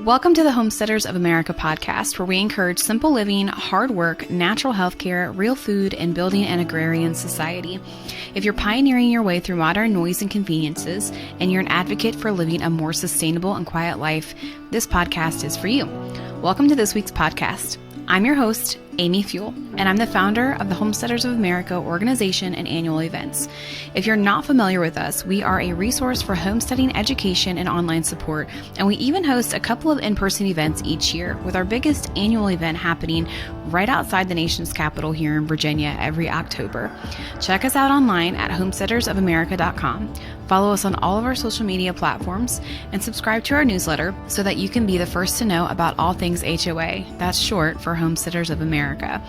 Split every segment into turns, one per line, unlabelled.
Welcome to the Homesteaders of America podcast, where we encourage simple living, hard work, natural health care, real food, and building an agrarian society. If you're pioneering your way through modern noise and conveniences, and you're an advocate for living a more sustainable and quiet life, this podcast is for you. Welcome to this week's podcast. I'm your host, Amy Fuel, and I'm the founder of the Homesteaders of America organization and annual events. If you're not familiar with us, we are a resource for homesteading education and online support, and we even host a couple of in-person events each year, with our biggest annual event happening right outside the nation's capital here in Virginia every October. Check us out online at homesteadersofamerica.com. Follow us on all of our social media platforms and subscribe to our newsletter so that you can be the first to know about all things HOA. That's short for Homesteaders of America.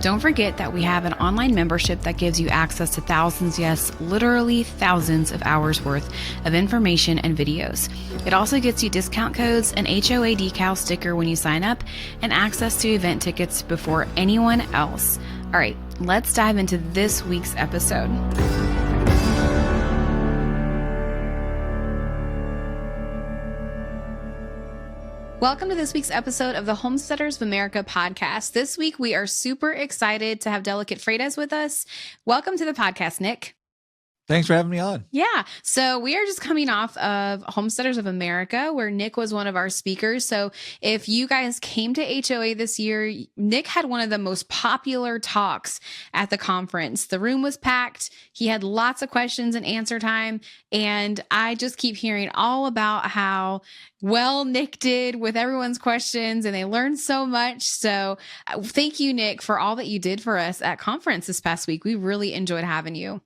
Don't forget that we have an online membership that gives you access to thousands, yes, literally thousands of hours worth of information and videos. It also gets you discount codes, an HOA decal sticker when you sign up, and access to event tickets before anyone else. All right, let's dive into this week's episode. Welcome to this week's episode of the Homesteaders of America podcast. This week, we are super excited to have Delegate Freitas with us. Welcome to the podcast, Nick.
Thanks for having me on.
Yeah. So we are just coming off of Homesteaders of America, where Nick was one of our speakers. So if you guys came to HOA this year, Nick had one of the most popular talks at the conference. The room was packed. He had lots of questions and answer time. And I just keep hearing all about how well Nick did with everyone's questions, and they learned so much. So thank you, Nick, for all that you did for us at conference this past week. We really enjoyed having you.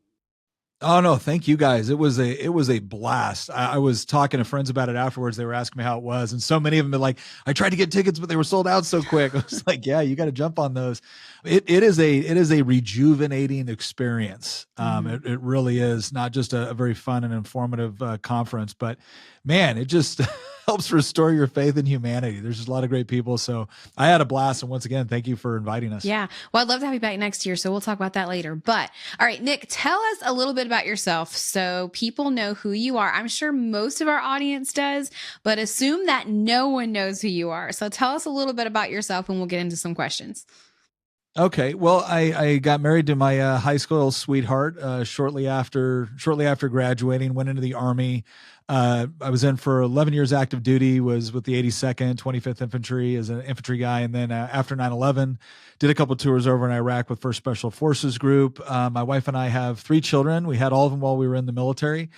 Oh no, thank you guys. It was a blast. I was talking to friends about it afterwards. They were asking me how it was, and so many of them been like, "I tried to get tickets, but they were sold out so quick." I was like, "Yeah, you got to jump on those." It is a rejuvenating experience. It really is, not just a very fun and informative conference, but man, it just helps restore your faith in humanity. There's just a lot of great people. So I had a blast. And once again, thank you for inviting us.
Yeah. Well, I'd love to have you back next year. So we'll talk about that later. But all right, Nick, tell us a little bit about yourself so people know who you are. I'm sure most of our audience does, but assume that no one knows who you are. So tell us a little bit about yourself and we'll get into some questions.
Okay. Well, I got married to my high school sweetheart shortly after graduating, went into the Army. I was in for 11 years active duty, was with the 82nd, 25th Infantry as an infantry guy. And then after 9/11, did a couple tours over in Iraq with 1st Special Forces Group. My wife and I have 3 children. We had all of them while we were in the military.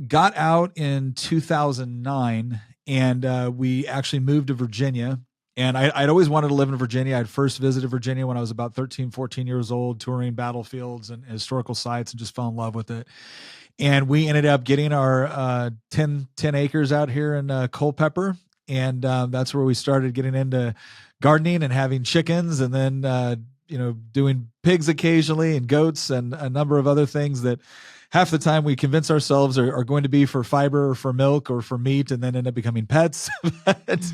Got out in 2009, and we actually moved to Virginia. And I'd always wanted to live in Virginia. I'd first visited Virginia when I was about 13, 14 years old, touring battlefields and historical sites, and just fell in love with it. And we ended up getting our 10 acres out here in Culpeper. And that's where we started getting into gardening and having chickens, and then, doing pigs occasionally and goats and a number of other things that half the time we convince ourselves are going to be for fiber or for milk or for meat, and then end up becoming pets. But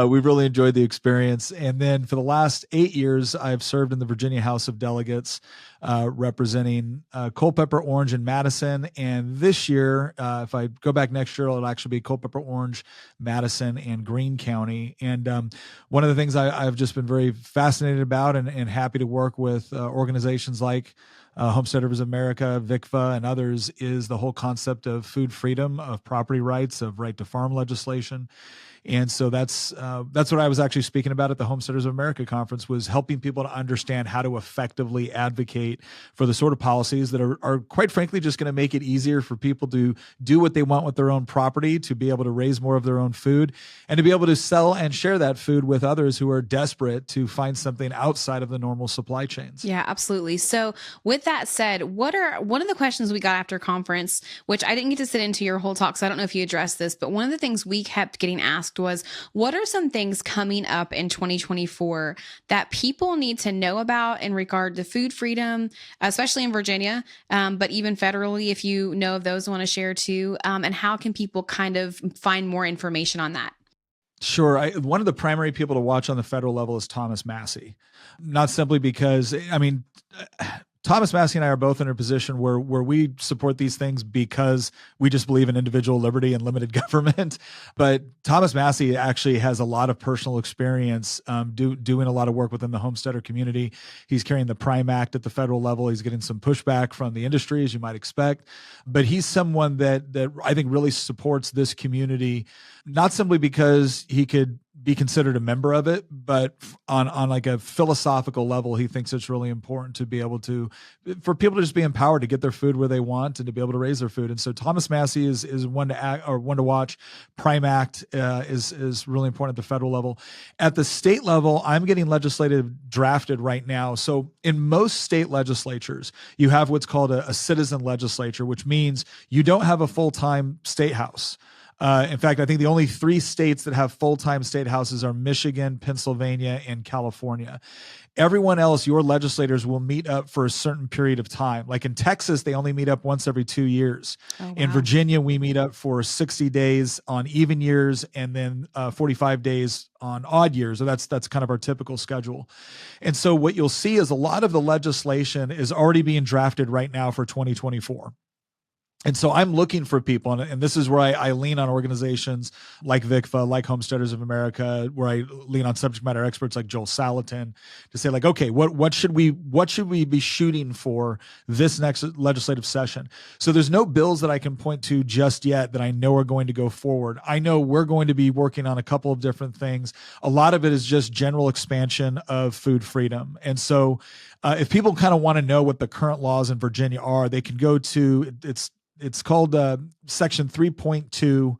we really enjoyed the experience. And then for the last 8 years, I've served in the Virginia House of Delegates, representing Culpeper, Orange, and Madison. And this year, if I go back next year, it'll actually be Culpeper, Orange, Madison, and Greene County. And one of the things I've just been very fascinated about and happy to work with organizations like Homesteaders of America, VICFA, and others is the whole concept of food freedom, of property rights, of right to farm legislation. And so that's what I was actually speaking about at the Homesteaders of America conference, was helping people to understand how to effectively advocate for the sort of policies that are quite frankly just going to make it easier for people to do what they want with their own property, to be able to raise more of their own food, and to be able to sell and share that food with others who are desperate to find something outside of the normal supply chains.
Yeah, absolutely. So with that said, what are one of the questions we got after conference, which I didn't get to sit into your whole talk, so I don't know if you addressed this, but one of the things we kept getting asked was, what are some things coming up in 2024 that people need to know about in regard to food freedom, especially in Virginia, but even federally, if you know of those, want to share too, and how can people kind of find more information on that?
Sure. One of the primary people to watch on the federal level is Thomas Massey, not simply because, Thomas Massey and I are both in a position where we support these things because we just believe in individual liberty and limited government. But Thomas Massey actually has a lot of personal experience doing a lot of work within the homesteader community. He's carrying the Prime Act at the federal level. He's getting some pushback from the industry, as you might expect. But he's someone that I think really supports this community, not simply because he could be considered a member of it, but on like a philosophical level, he thinks it's really important to be able to, for people to just be empowered to get their food where they want and to be able to raise their food. And so Thomas Massey is one to act, or one to watch. Prime Act is really important at the federal level. At the state level, I'm getting legislative drafted right now. So in most state legislatures, you have what's called a citizen legislature, which means you don't have a full-time state house. In fact, I think the only 3 states that have full-time state houses are Michigan, Pennsylvania, and California. Everyone else, your legislators will meet up for a certain period of time. Like in Texas, they only meet up once every 2 years. Oh, wow. In Virginia, we meet up for 60 days on even years and then 45 days on odd years. So that's kind of our typical schedule. And so what you'll see is a lot of the legislation is already being drafted right now for 2024. And so I'm looking for people, and this is where I lean on organizations like VICFA, like Homesteaders of America, where I lean on subject matter experts like Joel Salatin to say, like, okay, what should we be shooting for this next legislative session? So there's no bills that I can point to just yet that I know are going to go forward. I know we're going to be working on a couple of different things. A lot of it is just general expansion of food freedom. And so if people kind of want to know what the current laws in Virginia are, they can go to, it's called Section 3.2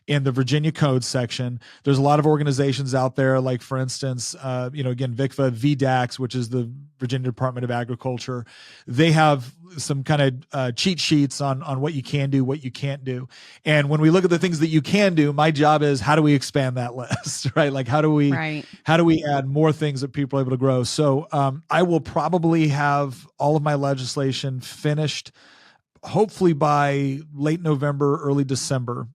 in the Virginia Code section. There's a lot of organizations out there, like, for instance, again, VICFA, VDAX, which is the Virginia Department of Agriculture. They have some kind of cheat sheets on what you can do, what you can't do. And when we look at the things that you can do, my job is, how do we expand that list, right? Like, how do we add more things that people are able to grow? So I will probably have all of my legislation finished hopefully by late November, early December.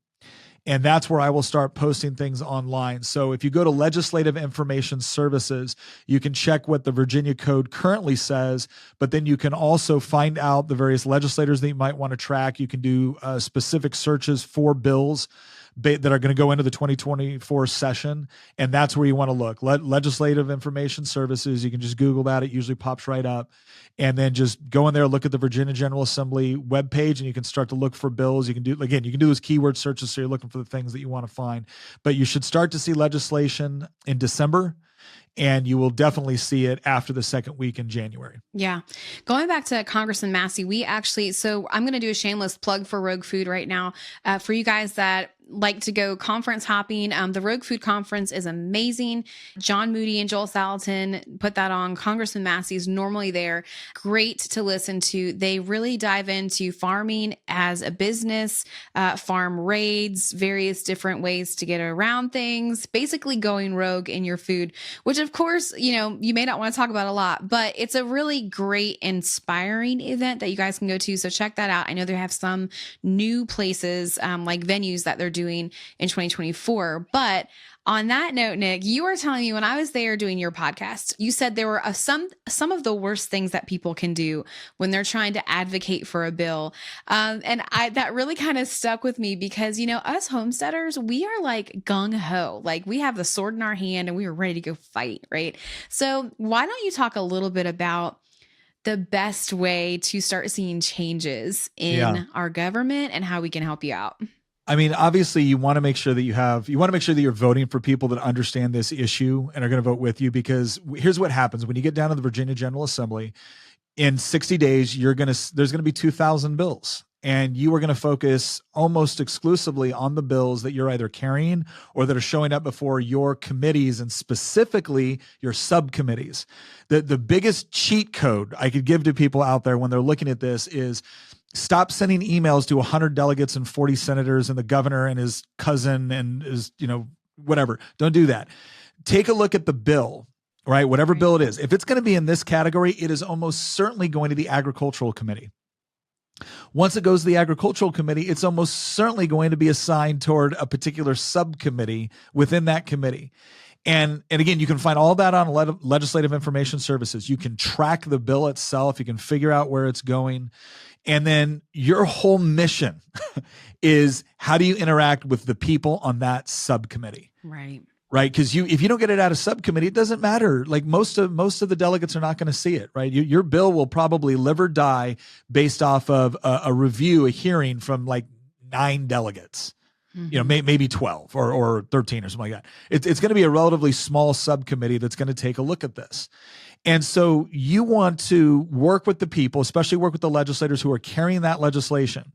And that's where I will start posting things online. So if you go to Legislative Information Services, you can check what the Virginia Code currently says, but then you can also find out the various legislators that you might want to track. You can do specific searches for bills that are going to go into the 2024 session. And that's where you want to look. Legislative Information Services. You can just Google that. It usually pops right up. And then just go in there, look at the Virginia General Assembly webpage, and you can start to look for bills. You can do those keyword searches, so you're looking for the things that you want to find. But you should start to see legislation in December, and you will definitely see it after the second week in January.
Yeah. Going back to Congressman Massey, so I'm going to do a shameless plug for Rogue Food right now. For you guys that like to go conference hopping, the Rogue Food Conference is amazing. John Moody and Joel Salatin put that on. Congressman Massey's normally there. Great to listen to. They really dive into farming as a business, farm raids, various different ways to get around things, basically going rogue in your food, which of course, you may not want to talk about a lot, but it's a really great, inspiring event that you guys can go to. So check that out. I know they have some new places, like venues that they're doing in 2024. But on that note, Nick, you were telling me when I was there doing your podcast, you said there were some of the worst things that people can do when they're trying to advocate for a bill. And that really kind of stuck with me because, us homesteaders, we are like gung ho, like we have the sword in our hand and we are ready to go fight, right? So why don't you talk a little bit about the best way to start seeing changes in our government and how we can help you out?
I mean, obviously you want to make sure that you're voting for people that understand this issue and are going to vote with you, because here's what happens when you get down to the Virginia General Assembly. In 60 days, there's going to be 2,000 bills, and you are going to focus almost exclusively on the bills that you're either carrying or that are showing up before your committees, and specifically your subcommittees. The biggest cheat code I could give to people out there when they're looking at this is stop sending emails to 100 delegates and 40 senators and the governor and his cousin and his, whatever. Don't do that. Take a look at the bill, right? Whatever bill it is. If it's going to be in this category, it is almost certainly going to the Agricultural Committee. Once it goes to the Agricultural Committee, it's almost certainly going to be assigned toward a particular subcommittee within that committee. And again, you can find all that on Legislative Information Services. You can track the bill itself. You can figure out where it's going. And then your whole mission is, how do you interact with the people on that subcommittee?
Right.
Right. Because if you don't get it out of subcommittee, it doesn't matter. Like most of the delegates are not going to see it. Right. Your bill will probably live or die based off of a review, a hearing from like 9 delegates. Maybe 12 or 13 or something like that. It's going to be a relatively small subcommittee that's going to take a look at this. And so you want to work with the people, especially work with the legislators who are carrying that legislation,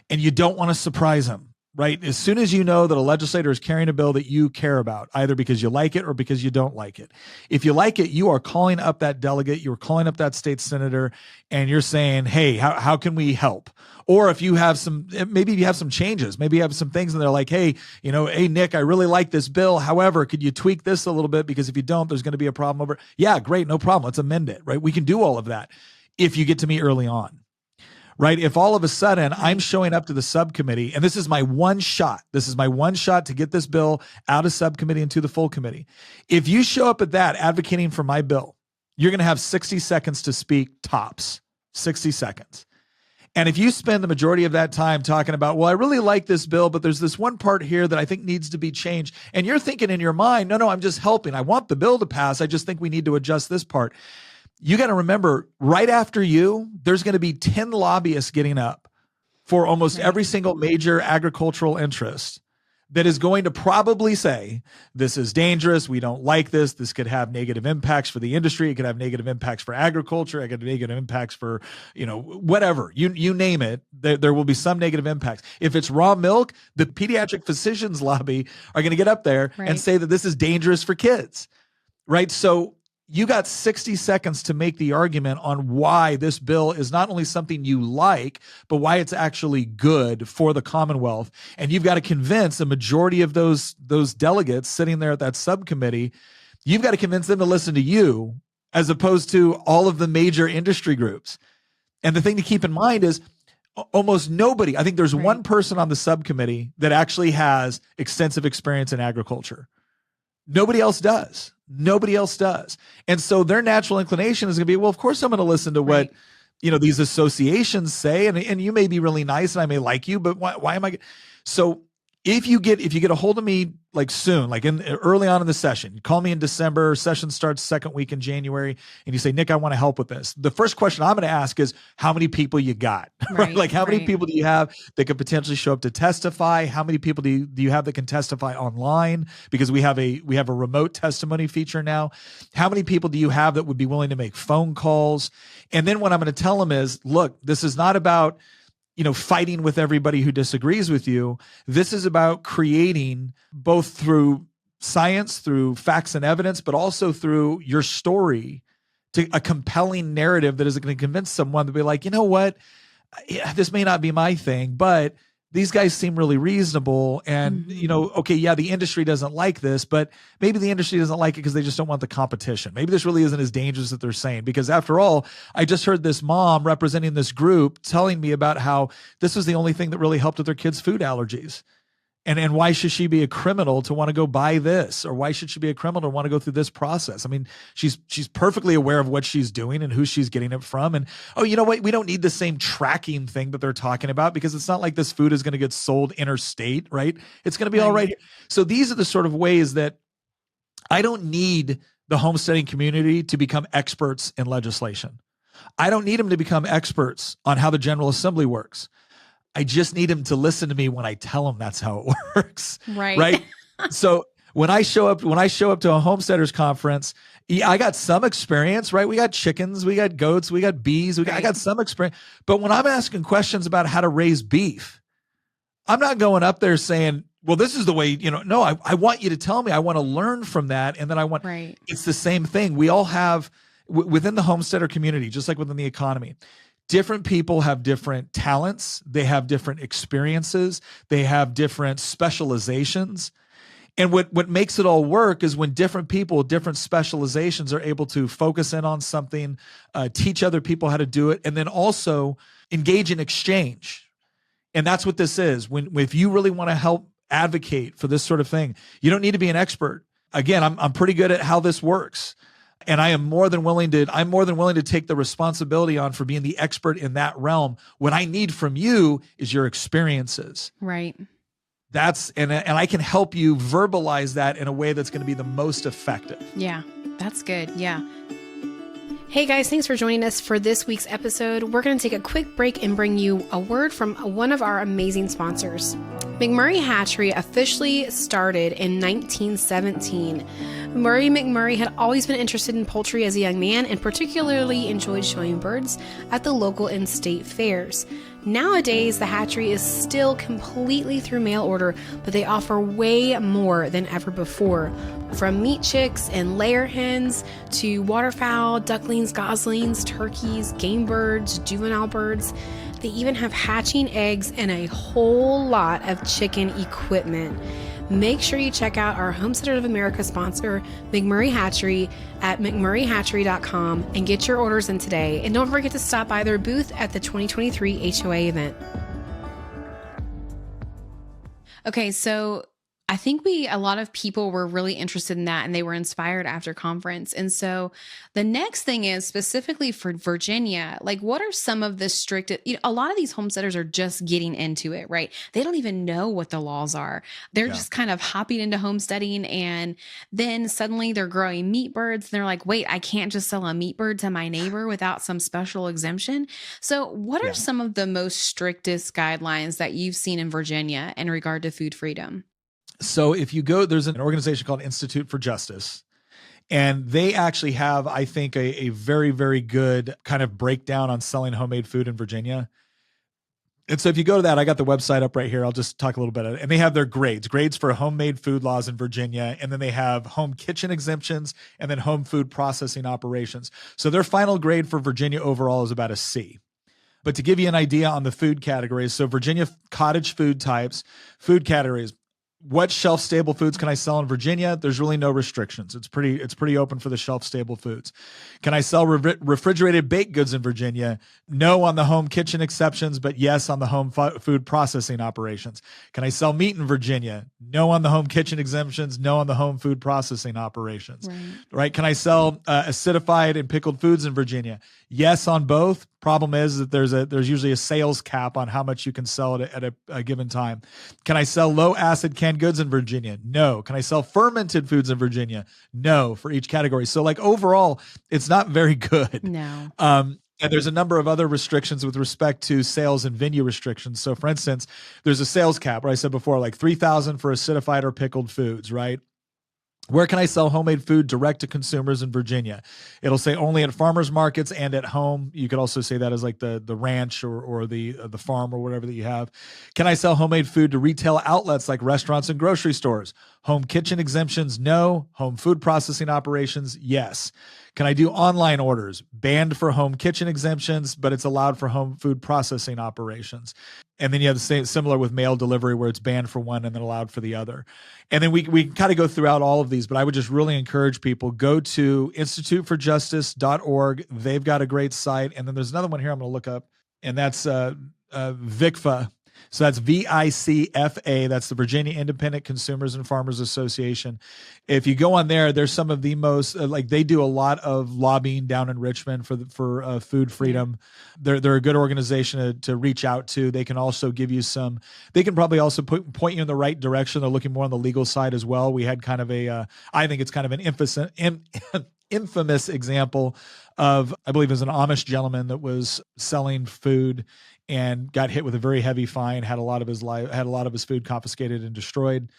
and you don't want to surprise them, right? As soon as you know that a legislator is carrying a bill that you care about, either because you like it or because you don't like it. If you like it, you are calling up that delegate, you're calling up that state senator, and you're saying, hey, how can we help? Or if you have maybe you have some changes, maybe you have some things and they're like, hey, hey, Nick, I really like this bill. However, could you tweak this a little bit? Because if you don't, there's going to be a problem over. Yeah, great. No problem. Let's amend it, right? We can do all of that if you get to me early on, right? If all of a sudden I'm showing up to the subcommittee and this is my one shot to get this bill out of subcommittee into the full committee. If you show up at that advocating for my bill, you're going to have 60 seconds to speak tops, 60 seconds. And if you spend the majority of that time talking about, well, I really like this bill, but there's this one part here that I think needs to be changed. And you're thinking in your mind, no, I'm just helping. I want the bill to pass. I just think we need to adjust this part. You got to remember, right after you, there's going to be 10 lobbyists getting up for almost every single major agricultural interest that is going to probably say, this is dangerous. We don't like this. This could have negative impacts for the industry. It could have negative impacts for agriculture. It could have negative impacts for, whatever. You name it, there will be some negative impacts. If it's raw milk, the pediatric physicians lobby are going to get up there and say that this is dangerous for kids, right? So you got 60 seconds to make the argument on why this bill is not only something you like, but why it's actually good for the Commonwealth. And you've got to convince a majority of those delegates sitting there at that subcommittee, you've got to convince them to listen to you as opposed to all of the major industry groups. And the thing to keep in mind is almost nobody, I think there's one person on the subcommittee that actually has extensive experience in agriculture. Nobody else does. And so their natural inclination is going to be, well, of course I'm going to listen to what, these associations say. And you may be really nice and I may like you, but why am I? So if you get a hold of me like soon, like early on in the session, you call me in December, session starts second week in January, and you say, Nick, I want to help with this. The first question I'm going to ask is how many people you got, right? Like how many people do you have that could potentially show up to testify? How many people do you have that can testify online? Because we have a remote testimony feature now. How many people do you have that would be willing to make phone calls? And then what I'm going to tell them is, look, this is not about fighting with everybody who disagrees with you. This is about creating, both through science, through facts and evidence, but also through your story, to a compelling narrative that is going to convince someone to be like, you know what, this may not be my thing, but these guys seem really reasonable. And, okay, yeah, the industry doesn't like this, but maybe the industry doesn't like it because they just don't want the competition. Maybe this really isn't as dangerous as they're saying, because after all, I just heard this mom representing this group telling me about how this was the only thing that really helped with their kids' food allergies. And why should she be a criminal to want to go buy this? Or why should she be a criminal to want to go through this process? I mean, she's perfectly aware of what she's doing and who she's getting it from. And, oh, you know what? We don't need the same tracking thing that they're talking about, because it's not like this food is going to get sold interstate, right? It's going to be all right here. So these are the sort of ways that I don't need the homesteading community to become experts in legislation. I don't need them to become experts on how the General Assembly works. I just need him to listen to me when I tell him that's how it works. Right. So when I show up to a Homesteaders conference, I got some experience, right? We got chickens, we got goats, we got bees. I got some experience. But when I'm asking questions about how to raise beef, I'm not going up there saying, well, this is the way, no, I want you to tell me. I want to learn from that. And then it's the same thing. We all have within the homesteader community, just like within the economy. Different people have different talents. They have different experiences. They have different specializations. And what makes it all work is when different people with different specializations are able to focus in on something, teach other people how to do it, and then also engage in exchange. And that's what this is. If you really want to help advocate for this sort of thing, you don't need to be an expert. Again, I'm pretty good at how this works. And I'm more than willing to take the responsibility on for being the expert in that realm. What I need from you is your experiences.
Right.
And I can help you verbalize that in a way that's going to be the most effective.
Yeah, that's good. Yeah. Hey guys, thanks for joining us for this week's episode. We're going to take a quick break and bring you a word from one of our amazing sponsors. McMurray Hatchery officially started in 1917. Murray McMurray had always been interested in poultry as a young man and particularly enjoyed showing birds at the local and state fairs. Nowadays, the hatchery is still completely through mail order, but they offer way more than ever before. From meat chicks and layer hens to waterfowl, ducklings, goslings, turkeys, game birds, juvenile birds. They even have hatching eggs and a whole lot of chicken equipment. Make sure you check out our Homesteaders of America sponsor, McMurray Hatchery, at mcmurrayhatchery.com and get your orders in today. And don't forget to stop by their booth at the 2023 HOA event. Okay, so I think a lot of people were really interested in that and they were inspired after conference. And so the next thing is specifically for Virginia, like what are some of the strict, a lot of these homesteaders are just getting into it, right? They don't even know what the laws are. They're just kind of hopping into homesteading and then suddenly they're growing meat birds. And they're like, wait, I can't just sell a meat bird to my neighbor without some special exemption. So what are some of the most strictest guidelines that you've seen in Virginia in regard to food freedom?
So if you go, there's an organization called Institute for Justice, and they actually have, I think, a very, very good kind of breakdown on selling homemade food in Virginia. And so if you go to that, I got the website up right here. I'll just talk a little bit of it. And they have their grades for homemade food laws in Virginia. And then they have home kitchen exemptions and then home food processing operations. So their final grade for Virginia overall is about a C. But to give you an idea on the food categories, so Virginia cottage food types, food categories, what shelf-stable foods can I sell in Virginia? There's really no restrictions. It's pretty open for the shelf-stable foods. Can I sell refrigerated baked goods in Virginia? No on the home kitchen exceptions, but yes on the home food processing operations. Can I sell meat in Virginia? No on the home kitchen exemptions. No on the home food processing operations. Right? Can I sell acidified and pickled foods in Virginia? Yes on both. Problem is that there's usually a sales cap on how much you can sell at a given time. Can I sell low acid canned goods in Virginia? No. Can I sell fermented foods in Virginia? No, for each category. So like overall, it's not very good.
No.
And there's a number of other restrictions with respect to sales and venue restrictions. So for instance, there's a sales cap, where I said before, like $3,000 for acidified or pickled foods, right? Where can I sell homemade food direct to consumers in Virginia? It'll say only at farmers markets and at home. You could also say that as like the ranch or the farm or whatever that you have. Can I sell homemade food to retail outlets like restaurants and grocery stores? Home kitchen exemptions, no. Home food processing operations, yes. Can I do online orders? Banned for home kitchen exemptions, but it's allowed for home food processing operations. And then you have the same similar with mail delivery, where it's banned for one and then allowed for the other. And then we kind of go throughout all of these, but I would just really encourage people, go to instituteforjustice.org. They've got a great site. And then there's another one here I'm going to look up, and that's VICFA. So that's VICFA. That's the Virginia Independent Consumers and Farmers Association. If you go on there, there's some of the most they do a lot of lobbying down in Richmond for food freedom. They're a good organization to reach out to. They can also give you some. They can probably also point you in the right direction. They're looking more on the legal side as well. We had kind of I think it's kind of an infamous example of, I believe it was an Amish gentleman that was selling food and got hit with a very heavy fine, had a lot of his food confiscated and destroyed.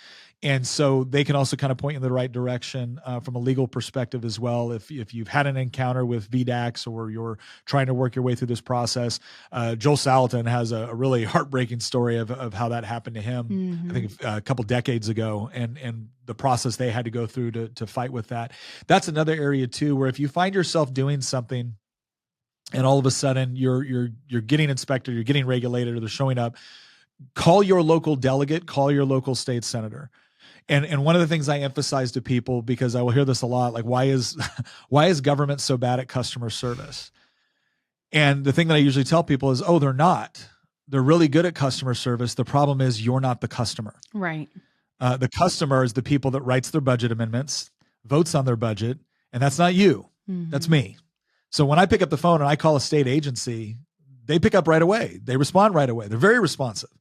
And so they can also kind of point you in the right direction from a legal perspective as well. If you've had an encounter with VDAX or you're trying to work your way through this process, Joel Salatin has a really heartbreaking story of how that happened to him, I think a couple decades ago, and the process they had to go through to fight with that. That's another area too, where if you find yourself doing something and all of a sudden you're getting inspected, you're getting regulated, or they're showing up, call your local delegate, call your local state senator. And one of the things I emphasize to people, because I will hear this a lot, like why is government so bad at customer service? And the thing that I usually tell people is, they're not. They're really good at customer service. The problem is you're not the customer.
Right.
The customer is the people that writes their budget amendments, votes on their budget, and that's not you. That's me. So when I pick up the phone and I call a state agency, they pick up right away. They respond right away. They're very responsive.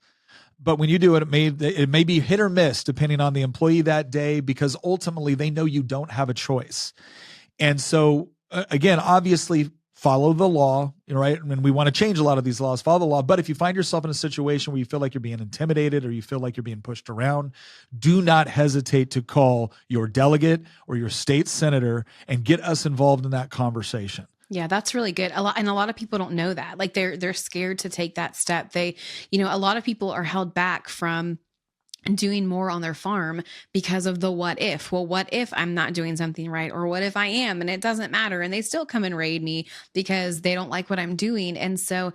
But when you do it, it may be hit or miss depending on the employee that day, because ultimately they know you don't have a choice. And so again, obviously follow the law, right? And we want to change a lot of these laws, follow the law. But if you find yourself in a situation where you feel like you're being intimidated or you feel like you're being pushed around, do not hesitate to call your delegate or your state senator and get us involved in that conversation.
Yeah, that's really good. A lot of people don't know that. Like they're scared to take that step. A lot of people are held back from doing more on their farm because of the what if. Well, what if I'm not doing something right? Or what if I am and it doesn't matter and they still come and raid me because they don't like what I'm doing? And so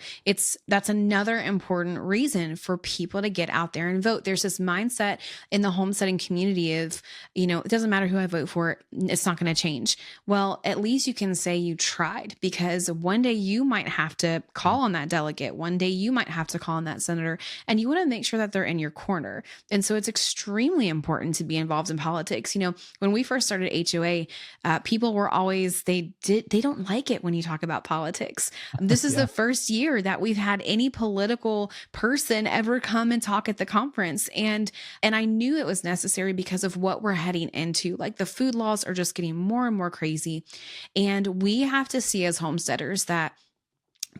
that's another important reason for people to get out there and vote. There's this mindset in the homesteading community of, it doesn't matter who I vote for, it's not going to change. Well, at least you can say you tried, because one day you might have to call on that delegate. One day you might have to call on that senator, and you want to make sure that they're in your corner. And so it's extremely important to be involved in politics. When we first started HOA, people were always, they don't like it when you talk about politics. This is the first year that we've had any political person ever come and talk at the conference. And I knew it was necessary because of what we're heading into. Like the food laws are just getting more and more crazy. And we have to see as homesteaders that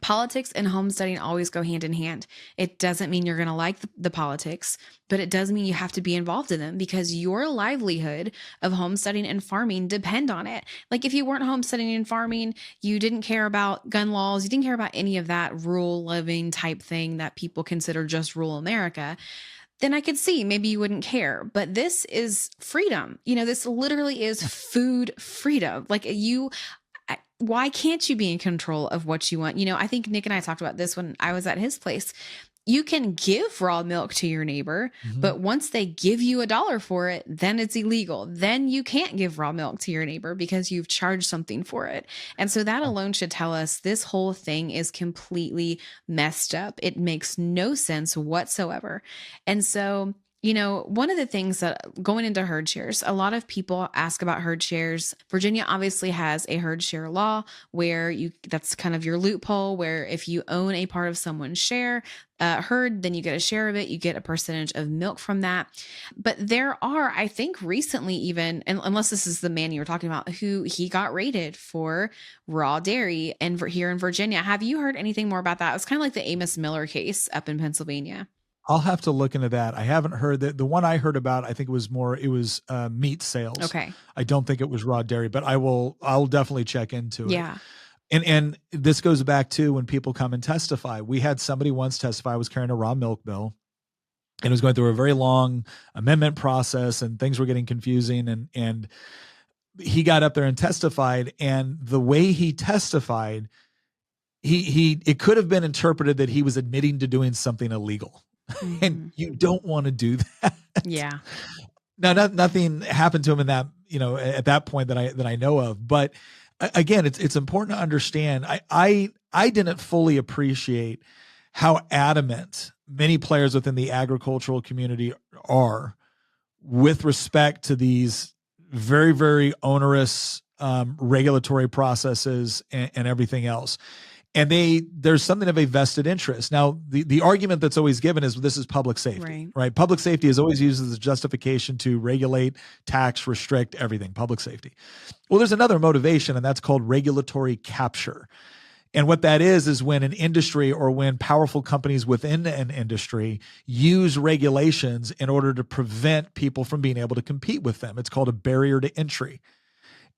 politics and homesteading always go hand in hand. It doesn't mean you're going to like the politics, but it does mean you have to be involved in them, because your livelihood of homesteading and farming depend on it. Like if you weren't homesteading and farming, you didn't care about gun laws, you didn't care about any of that rural living type thing that people consider just rural America, then I could see maybe you wouldn't care. But this is freedom. This literally is food freedom. Like why can't you be in control of what you want? I think Nick and I talked about this when I was at his place. You can give raw milk to your neighbor, but once they give you $1 for it, then it's illegal. Then you can't give raw milk to your neighbor because you've charged something for it. And so that alone should tell us this whole thing is completely messed up. It makes no sense whatsoever. And so one of the things that going into herd shares, a lot of people ask about herd shares. Virginia obviously has a herd share law where that's kind of your loophole, where if you own a part of someone's herd, then you get a share of it. You get a percentage of milk from that. But there are, I think recently even, and unless this is the man you were talking about, who he got raided for raw dairy here in Virginia. Have you heard anything more about that? It was kind of like the Amos Miller case up in Pennsylvania.
I'll have to look into that. I haven't heard that. The one I heard about, I think it was meat sales.
Okay.
I don't think it was raw dairy, but I'll definitely check into it.
Yeah.
And this goes back to when people come and testify. We had somebody once testify, was carrying a raw milk bill and was going through a very long amendment process, and things were getting confusing. And he got up there and testified, and the way he testified, it could have been interpreted that he was admitting to doing something illegal. And you don't want to do that.
Yeah.
Now, nothing happened to him in that, at that point that I know of. But again, it's important to understand. I didn't fully appreciate how adamant many players within the agricultural community are with respect to these very, very onerous regulatory processes and everything else. And there's something of a vested interest. Now, the argument that's always given is this is public safety, right? Public safety is always used as a justification to regulate, tax, restrict everything, public safety. Well, there's another motivation, and that's called regulatory capture. And what that is when an industry or when powerful companies within an industry use regulations in order to prevent people from being able to compete with them. It's called a barrier to entry.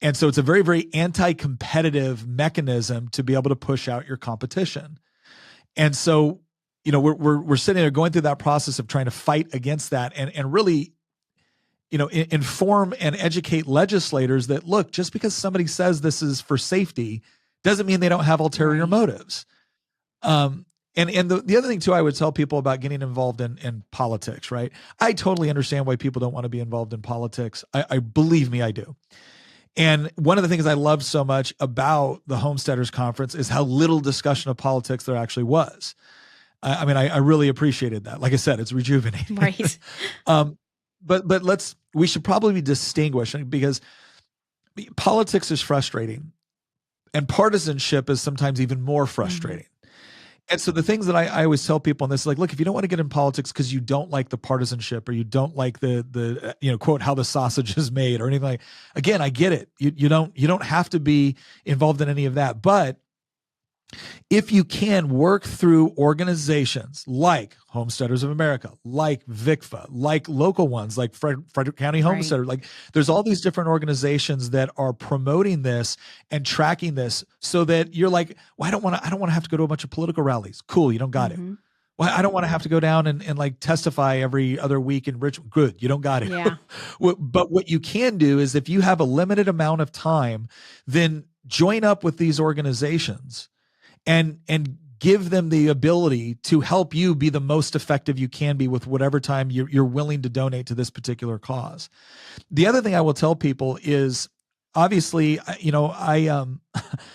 And so it's a very, very anti-competitive mechanism to be able to push out your competition. And so, we're sitting there going through that process of trying to fight against that and really, inform and educate legislators that, look, just because somebody says this is for safety doesn't mean they don't have ulterior motives. And the other thing too, I would tell people about getting involved in politics, right? I totally understand why people don't want to be involved in politics. I believe me, I do. And one of the things I love so much about the Homesteaders Conference is how little discussion of politics there actually was. I really appreciated that. Like I said, it's rejuvenating.
Right.
but we should probably distinguish, because politics is frustrating and partisanship is sometimes even more frustrating. And so the things that I always tell people on this, like, look, if you don't want to get in politics because you don't like the partisanship or you don't like the quote, how the sausage is made or anything, like, again, I get it. You don't have to be involved in any of that. But if you can work through organizations like Homesteaders of America, like VICFA, like local ones, like Frederick County Homesteader,
Right.
like there's all these different organizations that are promoting this and tracking this so that you're like, well, I don't want to have to go to a bunch of political rallies. Cool. You don't got it. Well, I don't want to have to go down and like testify every other week in Richmond. Good. You don't got it.
Yeah.
But what you can do is if you have a limited amount of time, then join up with these organizations and give them the ability to help you be the most effective you can be with whatever time you're willing to donate to this particular cause. The other thing I will tell people is, obviously, I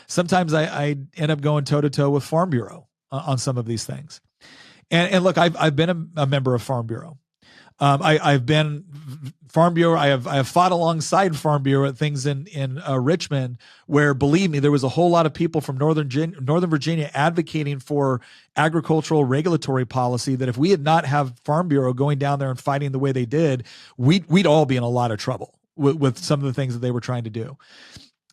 sometimes I end up going toe to toe with Farm Bureau on some of these things. And look, I've been a member of Farm Bureau. I've been Farm Bureau. I have fought alongside Farm Bureau at things in Richmond, where, believe me, there was a whole lot of people from Northern Virginia advocating for agricultural regulatory policy that if we had not have Farm Bureau going down there and fighting the way they did, we'd all be in a lot of trouble with some of the things that they were trying to do.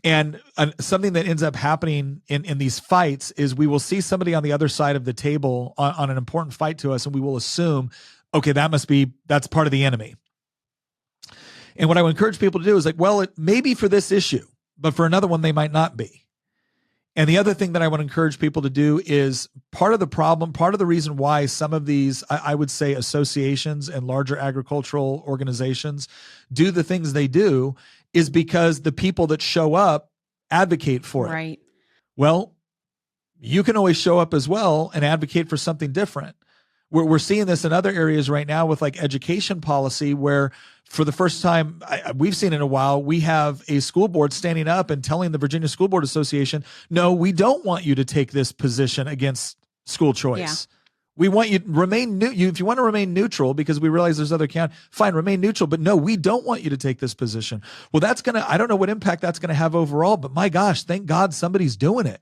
And something that ends up happening in these fights is we will see somebody on the other side of the table on an important fight to us, and we will assume, okay, that's part of the enemy. And what I would encourage people to do is like, well, it may be for this issue, but for another one, they might not be. And the other thing that I would encourage people to do is part of the problem, part of the reason why some of these, I would say, associations and larger agricultural organizations do the things they do is because the people that show up advocate for it.
Right.
Well, you can always show up as well and advocate for something different. We're seeing this in other areas right now with like education policy, where for the first time we've seen in a while, we have a school board standing up and telling the Virginia School Board Association, no, we don't want you to take this position against school choice. Yeah. We want you to remain if you want to remain neutral, because we realize there's other fine, remain neutral, but no, we don't want you to take this position. Well, I don't know what impact that's going to have overall, but my gosh, thank God somebody's doing it.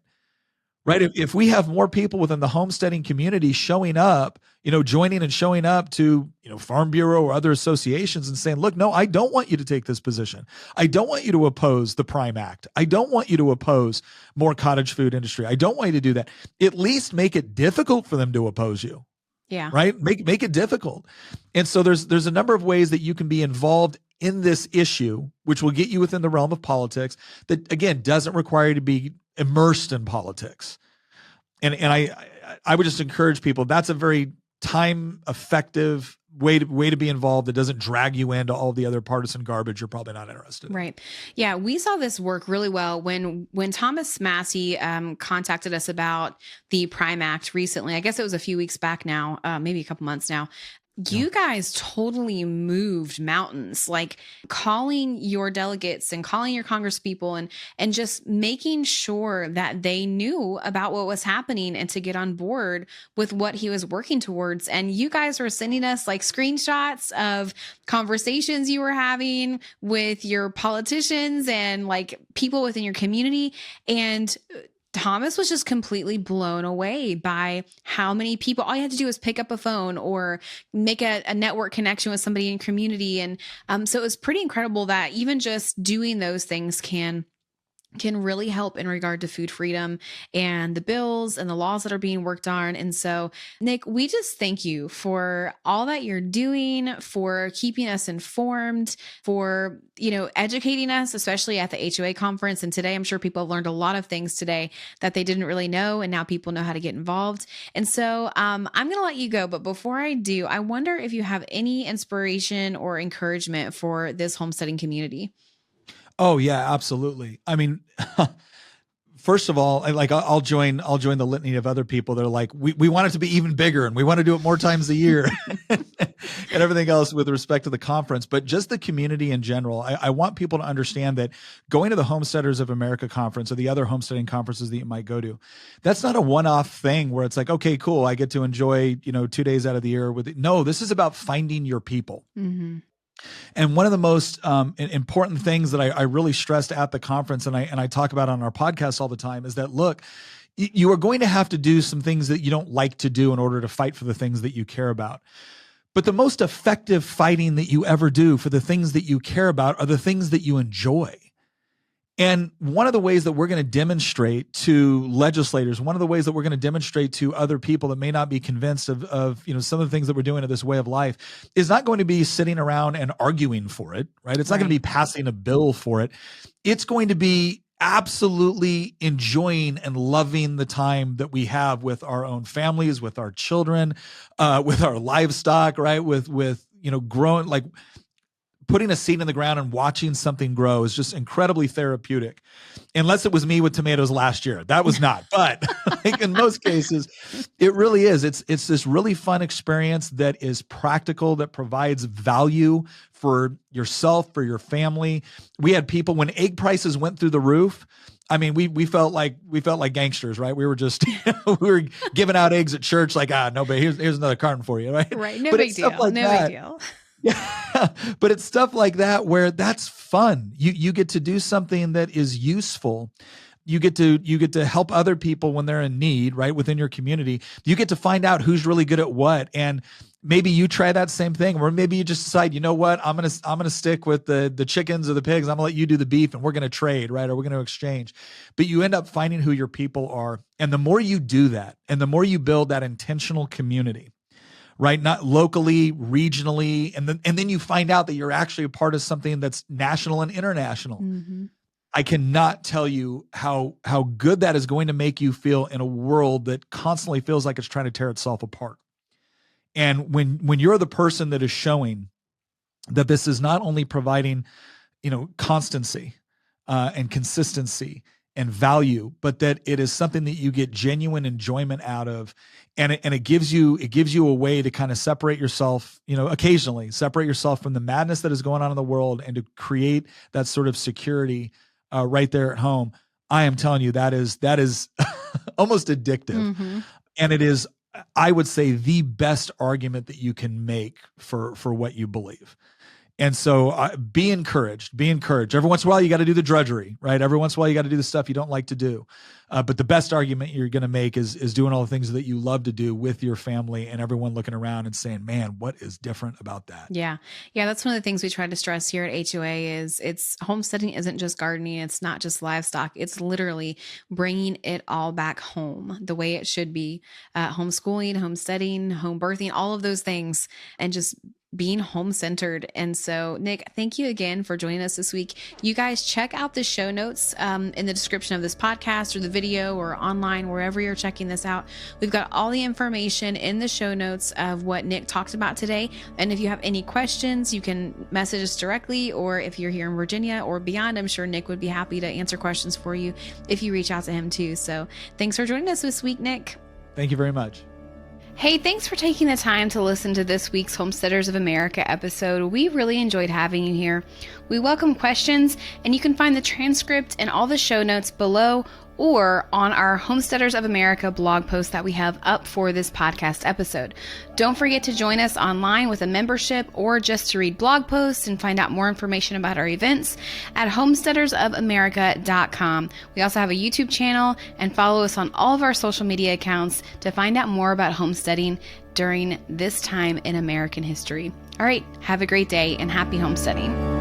Right. If we have more people within the homesteading community showing up, joining and showing up to, Farm Bureau or other associations and saying, look, no, I don't want you to take this position. I don't want you to oppose the Prime Act. I don't want you to oppose more cottage food industry. I don't want you to do that. At least make it difficult for them to oppose you.
Yeah.
Right. Make it difficult. And so there's a number of ways that you can be involved in this issue, which will get you within the realm of politics, that again doesn't require you to be immersed in politics. And I would just encourage people, that's a very time effective way to be involved that doesn't drag you into all the other partisan garbage you're probably not interested in.
Right. Yeah. We saw this work really well when Thomas Massey contacted us about the Prime Act recently. I guess it was a few weeks back now, maybe a couple months now. You guys totally moved mountains, like calling your delegates and calling your congresspeople and just making sure that they knew about what was happening and to get on board with what he was working towards. And you guys were sending us like screenshots of conversations you were having with your politicians and like people within your community. And Thomas was just completely blown away by how many people, all you had to do was pick up a phone or make a network connection with somebody in community. And so it was pretty incredible that even just doing those things can really help in regard to food freedom and the bills and the laws that are being worked on. And so, Nick, we just thank you for all that you're doing, for keeping us informed, for, educating us, especially at the HOA conference. And today, I'm sure people have learned a lot of things today that they didn't really know. And now people know how to get involved. And so I'm going to let you go. But before I do, I wonder if you have any inspiration or encouragement for this homesteading community.
Oh yeah, absolutely. I mean, first of all, I'll join the litany of other people that are like, we want it to be even bigger and we want to do it more times a year and everything else with respect to the conference, but just the community in general. I want people to understand that going to the Homesteaders of America conference or the other homesteading conferences that you might go to, that's not a one-off thing where it's like, okay, cool, I get to enjoy, 2 days out of the year with it. No, this is about finding your people.
Mm-hmm.
And one of the most important things that I really stressed at the conference, and I talk about on our podcast all the time, is that, look, you are going to have to do some things that you don't like to do in order to fight for the things that you care about. But the most effective fighting that you ever do for the things that you care about are the things that you enjoy. And one of the ways that we're going to demonstrate to legislators, one of the ways that we're going to demonstrate to other people that may not be convinced of some of the things that we're doing to this way of life, is not going to be sitting around and arguing for it, right? It's not going to be passing a bill for it. It's going to be absolutely enjoying and loving the time that we have with our own families, with our children, with our livestock, right? With growing, like, putting a seed in the ground and watching something grow is just incredibly therapeutic. Unless it was me with tomatoes last year. That was not. But like in most cases, it really is. It's this really fun experience that is practical, that provides value for yourself, for your family. We had people, when egg prices went through the roof, I mean, we felt like gangsters, right? We were just we were giving out eggs at church, like, no, but here's another carton for you, right?
Right. No big deal. No big deal.
Yeah, but it's stuff like that where that's fun. You get to do something that is useful. You get to help other people when they're in need, right? Within your community, you get to find out who's really good at what, and maybe you try that same thing, or maybe you just decide, you know what, I'm gonna stick with the chickens or the pigs. I'm gonna let you do the beef, and we're gonna trade, right? Or we're gonna exchange. But you end up finding who your people are, and the more you do that, and the more you build that intentional community, right? Not locally, regionally. And then you find out that you're actually a part of something that's national and international. Mm-hmm. I cannot tell you how good that is going to make you feel in a world that constantly feels like it's trying to tear itself apart. And when you're the person that is showing that this is not only providing, constancy and consistency and value, but that it is something that you get genuine enjoyment out of. And it gives you a way to kind of separate yourself, occasionally separate yourself from the madness that is going on in the world, and to create that sort of security right there at home. I am telling you, that is almost addictive. Mm-hmm. And it is, I would say, the best argument that you can make for what you believe. And so be encouraged. Every once in a while, you got to do the drudgery, right? Every once in a while, you got to do the stuff you don't like to do. But the best argument you're going to make is doing all the things that you love to do with your family, and everyone looking around and saying, man, what is different about that?
Yeah. Yeah. That's one of the things we try to stress here at HOA is homesteading isn't just gardening. It's not just livestock. It's literally bringing it all back home the way it should be. Homeschooling, homesteading, home birthing, all of those things, and just being home-centered. And so, Nick, thank you again for joining us this week. You guys check out the show notes in the description of this podcast, or the video, or online, wherever you're checking this out. We've got all the information in the show notes of what Nick talked about today. And if you have any questions, you can message us directly, or if you're here in Virginia or beyond, I'm sure Nick would be happy to answer questions for you if you reach out to him too. So thanks for joining us this week, Nick.
Thank you very much.
Hey, thanks for taking the time to listen to this week's Homesteaders of America episode. We really enjoyed having you here. We welcome questions, and you can find the transcript and all the show notes below, or on our Homesteaders of America blog post that we have up for this podcast episode. Don't forget to join us online with a membership, or just to read blog posts and find out more information about our events at homesteadersofamerica.com. We also have a YouTube channel, and follow us on all of our social media accounts to find out more about homesteading during this time in American history. All right, have a great day and happy homesteading.